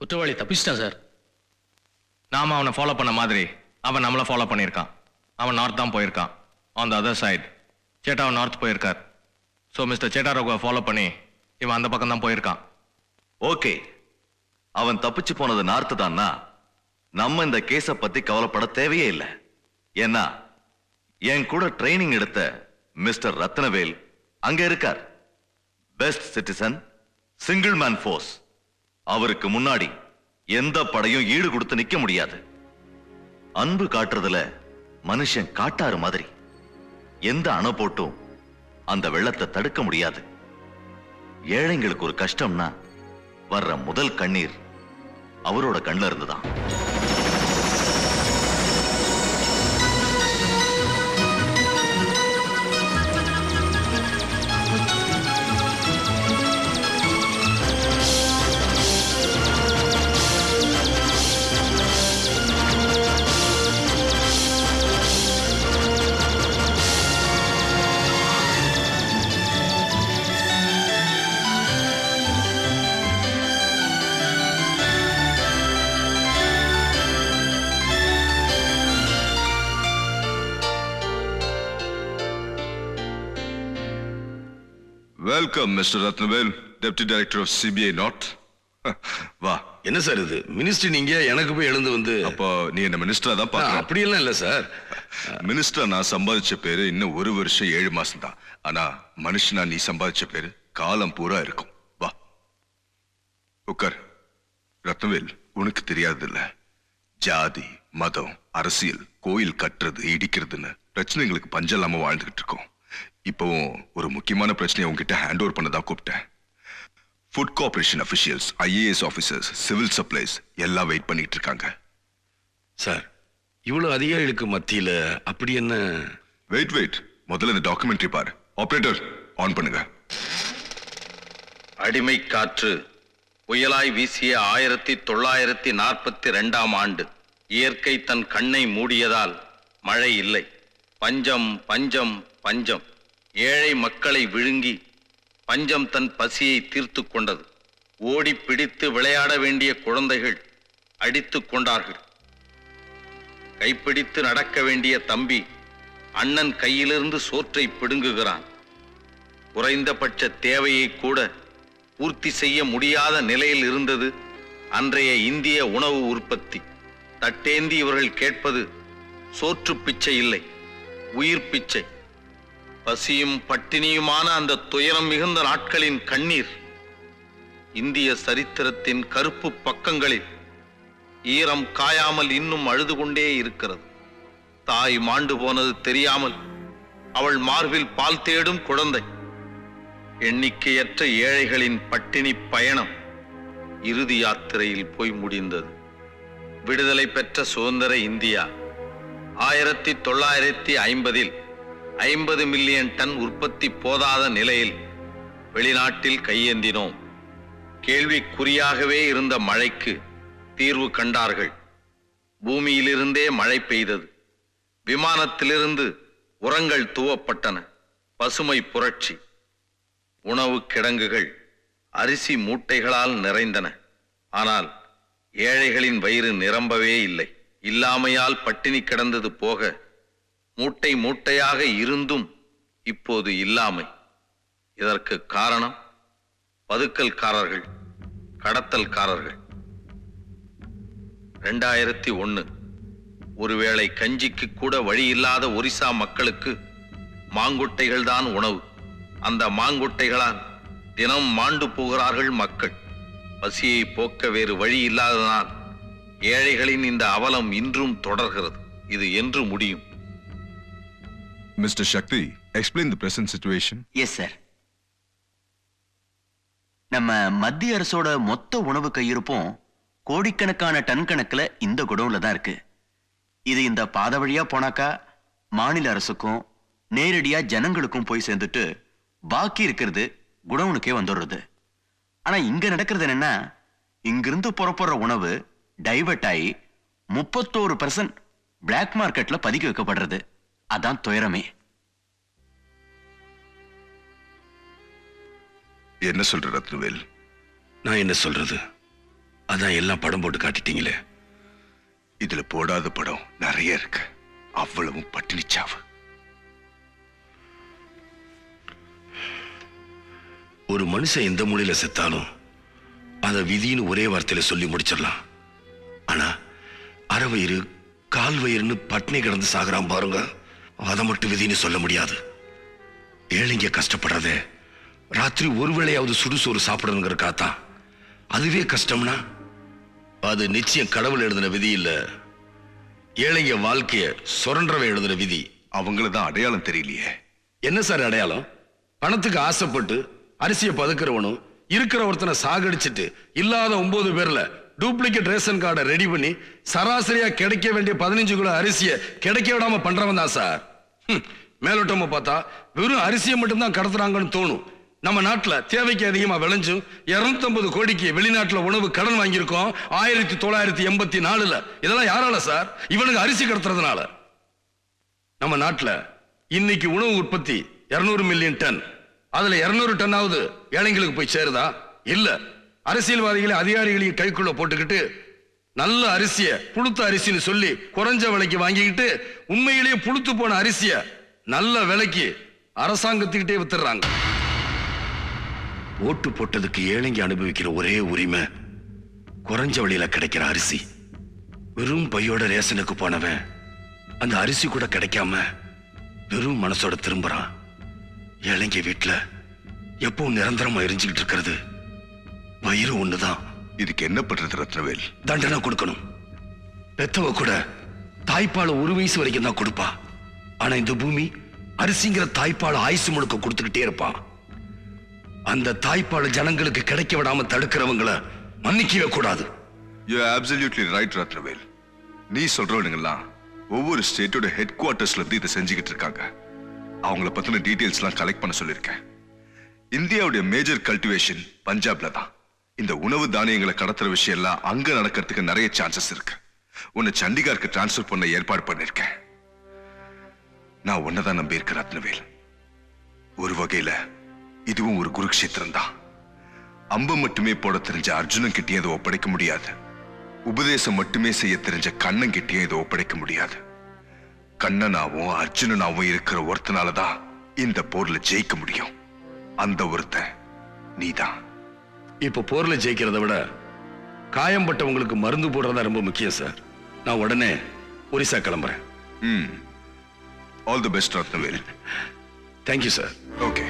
குற்றவாளி தப்பிச்சிட்டான் சார். நாம அவனை ஃபாலோ பண்ண மாதிரி அவன் நம்மளை ஃபாலோ பண்ணியிருக்கான். அவன் நார்த் தான் போயிருக்கான். On the other side Chetta north போயிருக்கார். ஸோ மிஸ்டர் சேட்டா ரகுவை ஃபாலோ பண்ணி இவன் அந்த பக்கம் தான் போயிருக்கான். ஓகே, அவன் தப்பிச்சு போனது நார்த்து தான்னா நம்ம இந்த கேஸ பத்தி கவலைப்பட தேவையே இல்லை. ஏன்னா என் கூட ட்ரைனிங் எடுத்த மிஸ்டர் ரத்னவேல் அங்க இருக்கார். Best citizen, single man force. அவருக்கு முன்னாடி எந்த படையும் ஈடு கொடுத்து நிக்க முடியாது. அன்பு காட்டுறதுல மனுஷன் காட்டாறு மாதிரி. எந்த அணை போட்டும் அந்த வெள்ளத்தை தடுக்க முடியாது. ஏழைங்களுக்கு ஒரு கஷ்டம்னா வர்ற முதல் கண்ணீர் அவரோட கண்ணில் இருந்துதான். Welcome mister Rathnavel, deputy director of CBI north. வா. என்ன சார் இது மினிஸ்டர், நீங்க எனக்கு போய் எழுந்து வந்து. அப்போ நீ என்ன மினிஸ்டரா தான் பாக்குற? அப்படியெல்லாம் இல்ல சார். மினிஸ்டர் நான் சம்பாதிச்ச பேரு இன்னும் 1 வருஷம் 7 மாசம் தான். ஆனா மனுஷனா நீ சம்பாதிச்ச பேரு காலம் பூரா இருக்கும். வா உட்கார். ரத்னவேல், உனக்கு தெரியாது இல்ல, ஜாதி மதம் அரசியல் கோயில் கட்டுறது இடிக்கிறதுன்னு பிரச்சனைகளுக்கு பஞ்சம் இல்லாம வாழ்ந்துகிட்டு இருக்கோம். இப்பவும் ஒரு முக்கியமான பிரச்சனையை உங்ககிட்ட ஹேண்ட் ஓவர் பண்ணதான் கூப்பிட்டேன். Food corporation officials, IAS officers, civil supplies எல்லாம் வெயிட் பண்ணிட்டு இருக்காங்க. சார், இவ்வளவு அதிகாரிகளுக்கு மத்தியில அப்படி என்ன? வெயிட், முதல்ல இந்த டாக்குமெண்ட்ரி பாரு. ஆபரேட்டர் ஆன் பண்ணுங்க. அடிமை காற்று புயலாய் வீசிய 1942ஆம் ஆண்டு இயற்கை தன் கண்ணை மூடியதால் மழை இல்லை. பஞ்சம் பஞ்சம் பஞ்சம். ஏழை மக்களை விழுங்கி பஞ்சம் தன் பசியை தீர்த்து கொண்டது. ஓடி பிடித்து விளையாட வேண்டிய குழந்தைகள் அடித்து கொண்டார்கள். கைப்பிடித்து நடக்க வேண்டிய தம்பி அண்ணன் கையிலிருந்து சோற்றை பிடுங்குகிறான். குறைந்தபட்ச தேவையை கூட பூர்த்தி செய்ய முடியாத நிலையில் இருந்தது அன்றைய இந்திய உணவு உற்பத்தி. தட்டேந்தி இவர்கள் கேட்பது சோற்று பிச்சை இல்லை, உயிர் பிச்சை. பசியும் பட்டினியுமான அந்த துயரம் மிகுந்த நாட்களின் கண்ணீர் இந்திய சரித்திரத்தின் கருப்பு பக்கங்களில் ஈரம் காயாமல் இன்னும் அழுது கொண்டே இருக்கிறது. தாய் மாண்டு போனது தெரியாமல் அவள் மார்பில் பால் தேடும் குழந்தை. எண்ணிக்கையற்ற ஏழைகளின் பட்டினி பயணம் இறுதி யாத்திரையில் போய் முடிந்தது. விடுதலை பெற்ற சுதந்திர இந்தியா 1950இல் 50 மில்லியன் டன் உற்பத்தி போதாத நிலையில் வெளிநாட்டில் கையேந்தினோம். கேள்விக்குறியாகவே இருந்த மழைக்கு தீர்வு கண்டார்கள். பூமியிலிருந்தே மழை பெய்தது. விமானத்திலிருந்து உரங்கள் தூவப்பட்டன. பசுமை புரட்சி. உணவு கிடங்குகள் அரிசி மூட்டைகளால் நிறைந்தன. ஆனால் ஏழைகளின் வயிறு நிரம்பவே இல்லை. இல்லாமையால் பட்டினி கிடந்தது போக மூட்டை மூட்டையாக இருந்தும் இப்போது இல்லாமை. இதற்கு காரணம் பதுக்கல்காரர்கள், கடத்தல்காரர்கள். 2001 ஒருவேளை கஞ்சிக்கு கூட வழி இல்லாத ஒரிசா மக்களுக்கு மாங்குட்டைகள் தான் உணவு. அந்த மாங்குட்டைகளால் தினம் மாண்டு போகிறார்கள் மக்கள். பசியை போக்க வேறு வழி இல்லாததனால் ஏழைகளின் இந்த அவலம் இன்றும் தொடர்கிறது. இது என்று முடியும்? Mr. Shakti, explain the present situation. Yes, sir. நம்ம மத்திய அரசோட மொத்த உணவு கையிருப்பும் கோடிக்கணக்கான டன் கணக்குல இந்த குடோன்ல தான் இருக்கு. இது இந்த பாதை வழியா போனாக்கா மாநில அரசுக்கும் நேரடியா ஜனங்களுக்கும் போய் சேர்ந்துட்டு பாக்கி இருக்கிறது குடோனுக்கே வந்துடுறது. ஆனா இங்க நடக்கிறது என்னன்னா, இங்கிருந்து புறப்படுற உணவு டைவர்ட் ஆகி 31% பிளாக் மார்க்கெட்ல பதுக்கி வைக்கப்படுறது. அதான் துயரமே. என்ன சொல்ற ரத்னவேல்? நான் என்ன சொல்றது? அதான் எல்லாம் படம் போட்டு காட்டிட்டீங்களே. இதுல போடாத படம் நிறைய இருக்கு. அவ்வளவும் பட்டினிச்சாவு. ஒரு மனுஷன் எந்த மூலையில செத்தாலும் அத விதின்னு ஒரே வார்த்தையில சொல்லி முடிச்சிடலாம். ஆனா அரைவயிறு கால் வயிறுன்னு பட்னி கிடந்து சாகுறான் பாருங்க, அதை மட்டும் விதின்னு சொல்ல முடியாது. ஏழைங்க கஷ்டப்படுறதே ராத்திரி ஒரு வேளையாவது சுடுசோறு சாப்பிடணுங்கிறக்காத்தான். அதுவே கஷ்டம்னா அது நிச்சயம் கடவுள் எழுதின விதி இல்ல, ஏழைங்க வாழ்க்கைய சுரண்டவே எழுதின விதி. அவங்களதான் அடையாளம் தெரியலையே. என்ன சார் அடையாளம்? பணத்துக்கு ஆசைப்பட்டு அரிசியை பதுக்கிறவனும் இருக்கிற ஒருத்தனை சாகடிச்சிட்டு இல்லாத 9 பேர்ல டூப்ளிகேட் ரேஷன் கார்டை ரெடி பண்ணி சராசரியா கிடைக்க வேண்டிய 15 கிலோ அரிசியை கிடைக்க விடாம பண்றவன் தான் சார். மேலோட்டமா பார்த்தா வெறும் அரிசியை மட்டும்தான் கடத்துறாங்கன்னு தோணும். நம்ம நாட்டுல தேவைக்கு அதிகமா விளைஞ்சும் 250 கோடிக்கு வெளிநாட்டுல உணவு கடன் வாங்கியிருக்கோம் 1984. இதெல்லாம் யாரால சார்? இவனுக்கு அரிசி கடத்துறதுனால. நம்ம நாட்டுல இன்னைக்கு உணவு உற்பத்தி 200 மில்லியன் டன். அதுல 200 டன்னாவது ஏழைங்களுக்கு போய் சேருதா? இல்ல. அரசியல்வாதிகளை அதிகாரிகளையும் கைக்குள்ள போட்டுக்கிட்டு நல்ல அரிசிய புழுத்த அரிசின்னு சொல்லி குறைஞ்ச விலைக்கு வாங்கிக்கிட்டு உண்மையிலேயே புழுத்து போன அரிசிய நல்ல விலைக்கு அரசாங்கத்துக்கிட்டே வித்துறாங்க. ஓட்டு போட்டதுக்கு ஏழைங்க அனுபவிக்கிற ஒரே உரிமை குறைஞ்ச விலையில கிடைக்கிற அரிசி. வெறும் பையோட ரேஷனுக்கு போனவன் அந்த அரிசி கூட கிடைக்காம வெறும் மனசோட திரும்புறான். ஏழைங்க வீட்டுல எப்பவும் நிரந்தரமா எரிஞ்சுக்கிட்டு இருக்கிறது வயிறு ஒண்ணுதான். இதுக்கு என்ன பண்றது ரத்னவேல்? தண்டனை கொடுக்கணும். பெத்தவ கூட தாய்ப்பால் 1 வயசு வரைக்கும் தான் கொடுப்பா. ஆனா இந்த பூமி அரிசிங்கிற தாய்ப்பால் ஆயுசு முழுக்க கொடுத்துக்கிட்டே இருப்பா. அந்த தாய்ப்பால் ஜனங்களுக்கு கிடைக்க விடாம தடுக்கிறவங்கள மன்னிக்கவே கூடாது. You are absolutely right Rathnavel. நீ சொல்றவனுங்கெல்லாம் ஒவ்வொரு ஸ்டேட்டோட ஹெட் குவார்ட்டர்ஸ்ல இருந்து இதை செஞ்சுக்கிட்டு இருக்காங்க. அவங்கள பத்தின டீடைல்ஸ் எல்லாம் கலெக்ட் பண்ண சொல்லியிருக்கேன். இந்தியாவுடைய மேஜர் கல்டிவேஷன் பஞ்சாப்ல தான். இந்த உணவு தானியங்களை கடத்துற விஷயம் எல்லாம் அங்க நடக்கிறதுக்கு நிறைய சான்சஸ் இருக்கு. உன்னை சண்டிகாருக்கு டிரான்ஸ்பர் பண்ண ஏற்பாடு பண்ணிருக்கேன். நான் உன்னதான் நம்பி இருக்கேன் ரத்னவேல். ஒரு வகையில இதுவும் ஒரு குருக்ஷேத்திரம் தான். அம்பு மட்டுமே போட தெரிஞ்ச அர்ஜுனன் கிட்டே இதை ஒப்படைக்க முடியாது. உபதேசம் மட்டுமே செய்ய தெரிஞ்ச கண்ணன் கிட்டே இதை ஒப்படைக்க முடியாது. கண்ணனாவும் அர்ஜுனனாவும் இருக்கிற ஒருத்தனாலதான் இந்த போர்ல ஜெயிக்க முடியும். அந்த ஒருத்தன் நீதான். இப்ப போர்ல ஜெயிக்கிறத விட காயம்பட்டவங்களுக்கு மருந்து போடுறதா ரொம்ப முக்கியம் சார். நான் உடனே ஒரிசா கிளம்புறேன். All the best Rathnavel. Thank you sir. Okay.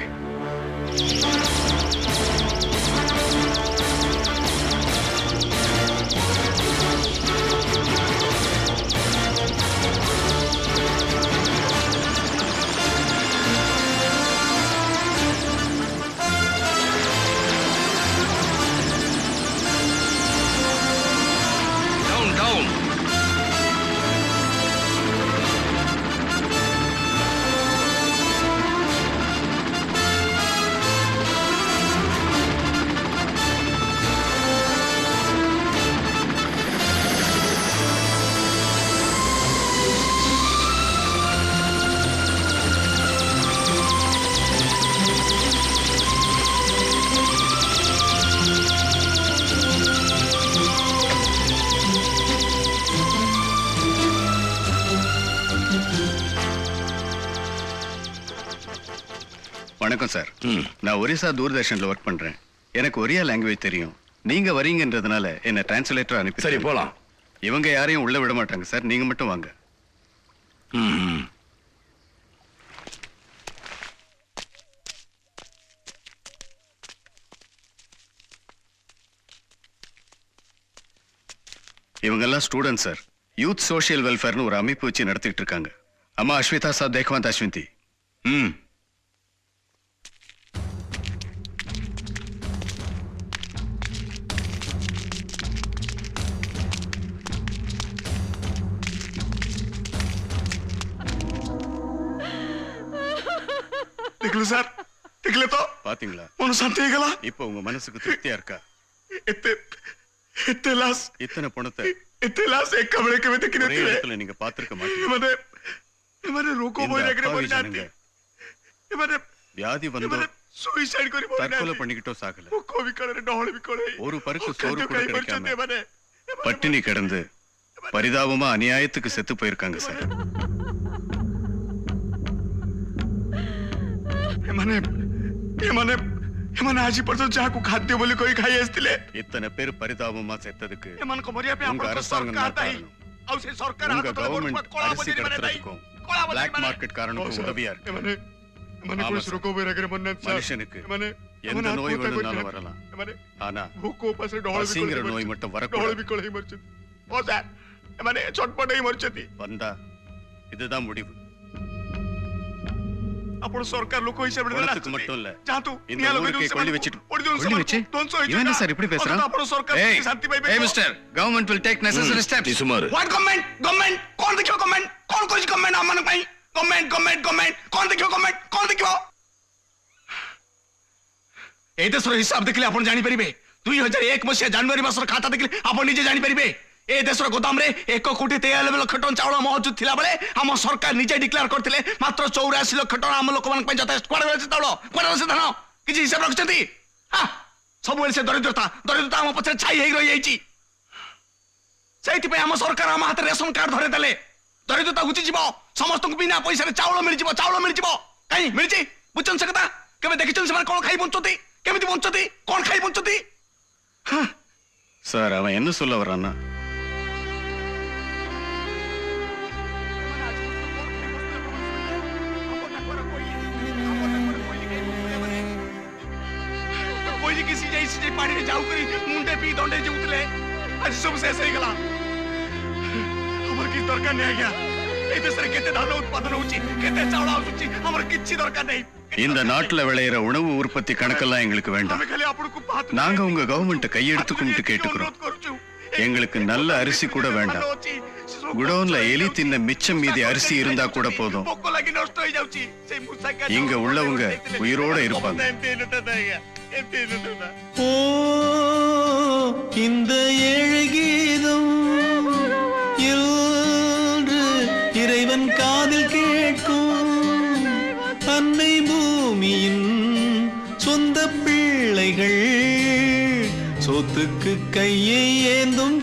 வணக்கம் சார். நான் ஒரிசா தூர்தர்ஷன்ல ஒர்க் பண்றேன். எனக்கு ஒரியா லாங்குவேஜ் தெரியும். நீங்க வரீங்கன்றதுனால என்ன டிரான்ஸ்லேட்டர் அனுப்பி. சரி போலாம். இவங்க யாரையும் உள்ள விட மாட்டாங்க சார். நீங்க மட்டும் வாங்க. இவங்கெல்லாம் ஸ்டூடெண்ட் சார். யூத் சோஷியல் வெல்ஃபேர்னு ஒரு அமைப்பு வச்சு நடத்திட்டு இருக்காங்க. அம்மா அஸ்விதா சார், தேக்வந்த் அஸ்விந்தி. சார் பாத்தீங்களா? இப்ப உங்க மனசுக்கு திருப்தியா இருக்கா? இத்தனை பணத்தை ஒரே இடத்துல நீங்க பாத்திருக்க மாட்டீங்க. வியாதி வந்து ସୁଇସାଇଡ୍ କରି தற்கொலை பண்ணிக்கிட்டோ சாகல ଭୋକ ବିକଳରେ ଡହଳ ବିକଳ ହେଇ ஒரு பருக்கு சோறு ଖାଦ୍ୟ கூட ଖାଇ கிடைக்காம ମରିଛନ୍ତି ଏମାନେ பட்டினி கிடந்து பரிதாபமா அநியாயத்துக்கு செத்து போயிருக்காங்க சார். ଏମାନେ ଏମାନେ ଏମାନେ ଆଜି ପର୍ଯ୍ୟନ୍ତ ଯାହାକୁ ଖାଦ୍ୟ ବୋଲି କହି ଖାଇ ଆସିଥିଲେ இத்தனை பேர் பரிதாபமா செத்ததுக்கு ଏମାନଙ୍କ ମରିବା ପାଇଁ உங்க ଆପଣଙ୍କ அரசாங்கம் ସରକାର தான் ଦାୟୀ காரணம். ଆଉ ସେ ସରକାର உங்க ହାତ ତଳେ கவர்மெண்ட் ବଢୁଥିବା କଳା அரிசி ବଜାରୀ ମାନେ ଦାୟୀ கடத்துறதுக்கும் କଳା ବଜାରୀ பிளாக் ମାନେ மார்க்கெட் காரனுக்கும் உதவியா இருக்கு. ଏମାନେ ଏମାନେ ஆமா କୌଣସି சார். ରୋଗ ବୈରାଗ୍ୟରେ ମରିନାହାନ୍ତି ସାର୍ மனுஷனுக்கு ଏମାନେ எந்த ଏମାନେ நோய் ଆତ୍ମହତ୍ୟା வேணும்னாலும் କରିନାହାନ୍ତି। வரலாம். ଏମାନେ ஆனா ଭୋକ ଉପାସରେ ଡହଳ பசிங்கிற ବିକଳ நோய் ହେଇ மட்டும் ଡହଳ வரக்கூடாது. ବିକଳ ହେଇ ମରିଛନ୍ତି ହଁ ସାର୍ ଏମାନେ ଛଟପଟ ହେଇ ମରିଛନ୍ତି வந்தா இதுதான் முடிவு. ଆପଣ ସରକାର ଲୋକ ହିସାବରେ குணத்துக்கு மட்டும் இல்ல ଯାଆନ୍ତୁ இந்த ନିଆଁ ଲଗେଇ ஊருக்கே ଦିଅନ୍ତୁ கொள்ளி ସେମାନଙ୍କୁ। வச்சிட்டு ପୋଡ଼ି ଦିଅନ୍ତୁ கொள்ளி வச்சு ସେମାନଙ୍କୁ। ଧ୍ୱଂସ ହେଇଯିବ இவன் என்ன ଗାଁ। சார் இப்படி பேசுறான்? ଅନ୍ତତଃ ଆପଣ ସରକାର ஏய், ଟିକେ ଶାନ୍ତି ପାଇବେ ஏய் mister government will take necessary steps. சுமார் What government? Government? କଣ ଦେଖିବ ଗଭର୍ଣ୍ଣମେଣ୍ଟ? କଣ କରିଛି ଗଭର୍ଣ୍ଣମେଣ୍ଟ ଆମମାନଙ୍କ ପାଇଁ? ଗଭର୍ଣ୍ଣମେଣ୍ଟ ଗଭର୍ଣ୍ଣମେଣ୍ଟ ଗଭର୍ଣ୍ଣମେଣ୍ଟ କଣ ଦେଖିବ ଗଭର୍ଣ୍ଣମେଣ୍ଟ? କଣ ଦେଖିବ? এই দেশের হিসাব দেখলে আপনি জানিপারিবে 2001 মସିହା ଜାନୁଆରୀ ମାସର ଖାତା ଦେଖିଲେ ଆପଣ ନିଜେ ଜାଣିପାରିବେ ଏ ଦେଶର ଗୋଦାମରେ 1,93 ଲକ୍ଷ ଟନ୍ ଚାଉଳ ମହଜୁଦ ଥିଲା ବେଳେ ଆମ ସରକାର ନିଜେ ଡିକ୍ଲେୟାର କରିଥିଲେ ମାତ୍ର 84 ଲକ୍ଷ ଟନ୍ ଆମ ଲୋକମାନଙ୍କ ପାଇଁ ଯଥେଷ୍ଟ। କୁଆଡେ ଗଲା ସେ ଚାଉଳ? କୁଆଡେ ଗଲା ସେ ଧାନ? କିଛି ହିସାବ ରଖିଛନ୍ତି? ସବୁବେଳେ ସେ ଦରିଦ୍ରତା ଆମ ପଛରେ ଛାଇ ହେଇ ରହିଯାଇଛି। ସେଇଥିପାଇଁ ଆମ ସରକାର ଆମ ହାତରେ ରେସନ କାର୍ଡ ଧରେଇ ଦେଲେ ଦରିଦ୍ରତା ଘୁଚିଯିବ, ସମସ୍ତଙ୍କୁ ବିନା ପଇସାରେ ଚାଉଳ ମିଳିଯିବ। କାହିଁ ମିଳିଛି? ବୁଝୁଛନ୍ତି ସେ କଥା? କେବେ ଦେଖିଛନ୍ତି ସେମାନେ କଣ ଖାଇ ବଞ୍ଚନ୍ତି? କେମିତି ବଞ୍ଚନ୍ତି? କଣ ଖାଇ ବଞ୍ଚନ୍ତି? சார் அவன் என்ன சொல்ல வரான்னா କୋଇଲି କି ସିଝେଇ ପାଣିରେ ଯାଉ କରି ମୁଣ୍ଡେ ପିଇ ଦଣ୍ଡେଇ ଯାଉଥିଲେ ଆଜି ସବୁ ଶେଷ ହେଇଗଲା। ଆମର କିଛି ଦରକାର ନାହିଁ ଆଜ୍ଞା। এই দেশের কেতে ধান উৎপাদন হচ্ছে, কেতে চাউল আସୁଛି, আমার କିଛି দরকার নাই। இந்த நாட்டுல விளையிற உணவு உற்பத்தி கணக்கெல்லாம் எங்களுக்கு வேண்டாம். আমি খালি আপনাকে হাত நாங்க உங்க கவர்மெண்ட்டை கையெடுத்து கும்பிட்டு கேட்டுக்கிறோம். எங்களுக்கு நல்ல அரிசி கூட வேண்டாம். குடோன்ல எலி தின்ன மிச்சம் மீதி அரிசி இருந்தா கூட போதும். ভোক লাগি নষ্ট হয়ে যাଉଛି। সেই মুসাকা இங்க உள்ளவங்க உயிரோட இருப்பாங்க. ஓ இந்த ஏழை கீதம் என்று இறைவன் காதில் கேட்கும். அன்னை பூமியின் சொந்த பிள்ளைகள் சொத்துக்கு கையை ஏந்தும்